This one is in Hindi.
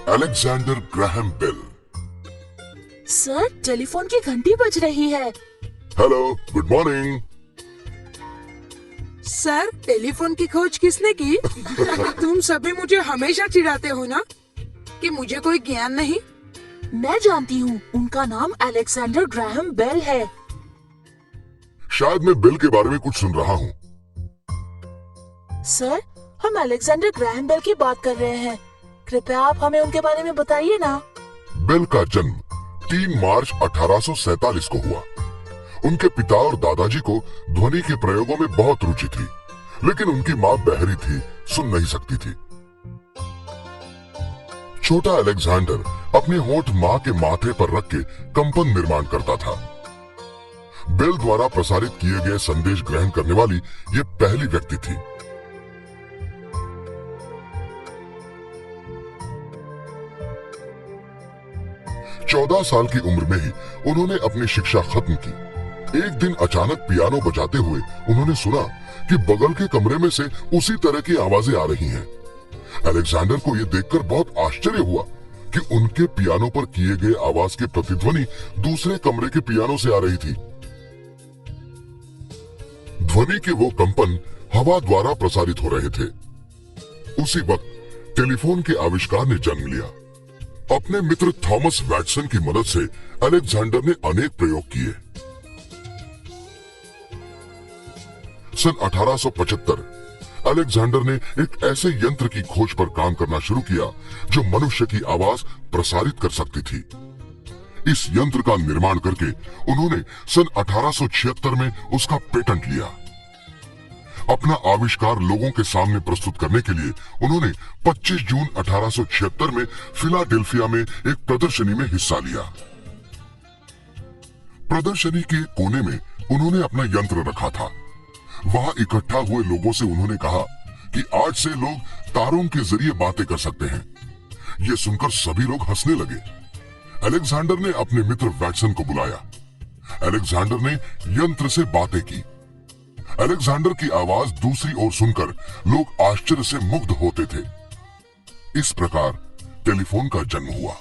Alexander Graham Bell. Sir, telephone की घंटी बज रही है। Hello, good morning. Sir, telephone की खोज किसने की? तुम सभी मुझे हमेशा चिढ़ाते हो ना कि मुझे कोई ज्ञान नहीं। मैं जानती हूँ, उनका नाम अलेक्जेंडर ग्राहम बेल है। शायद मैं बेल के बारे में कुछ सुन रहा हूँ। सर, हम अलेक्जेंडर ग्राहम बेल की बात कर रहे हैं। कृपया आप हमें उनके बारे में बताइए ना। बेल का जन्म 3 मार्च 1847 को हुआ। उनके पिता और दादाजी को ध्वनि के प्रयोगों में बहुत रुचि थी, लेकिन उनकी माँ बहरी थी, सुन नहीं सकती थी। छोटा अलेक्जेंडर अपने होंठ माँ के माथे पर रख के कंपन निर्माण करता था। बेल द्वारा प्रसारित किए गए संदेश ग्रहण करने वाली ये पहली व्यक्ति थी। चौदह साल की उम्र में ही उन्होंने अपनी शिक्षा खत्म की। एक दिन अचानक पियानो बजाते हुए उन्होंने सुना कि बगल के कमरे में से उसी तरह की आवाजें आ रही हैं। अलेक्जेंडर को यह देखकर बहुत आश्चर्य हुआ कि उनके पियानो पर किए गए आवाज की प्रतिध्वनि दूसरे कमरे के पियानो से आ रही थी। ध्वनि के वो कंपन हवा द्वारा प्रसारित हो रहे थे। उसी वक्त टेलीफोन के आविष्कार ने जन्म लिया। अपने मित्र थॉमस वैटसन की मदद से अलेक्जेंडर ने अनेक प्रयोग किए। सन 1875 अलेक्जेंडर ने एक ऐसे यंत्र की खोज पर काम करना शुरू किया जो मनुष्य की आवाज प्रसारित कर सकती थी। इस यंत्र का निर्माण करके उन्होंने सन 1876 में उसका पेटेंट लिया। अपना आविष्कार लोगों के सामने प्रस्तुत करने के लिए उन्होंने 25 जून 1876 में फिलाडेल्फिया में एक प्रदर्शनी में हिस्सा लिया। प्रदर्शनी के कोने में उन्होंने अपना यंत्र रखा था। वहां इकट्ठा हुए लोगों से उन्होंने कहा कि आज से लोग तारों के जरिए बातें कर सकते हैं। यह सुनकर सभी लोग हंसने लगे। अलेक्जेंडर ने अपने मित्र वैटसन को बुलाया। अलेक्जेंडर ने यंत्र से बातें की। अलेक्जेंडर की आवाज दूसरी ओर सुनकर लोग आश्चर्य से मुग्ध होते थे। इस प्रकार टेलीफोन का जन्म हुआ।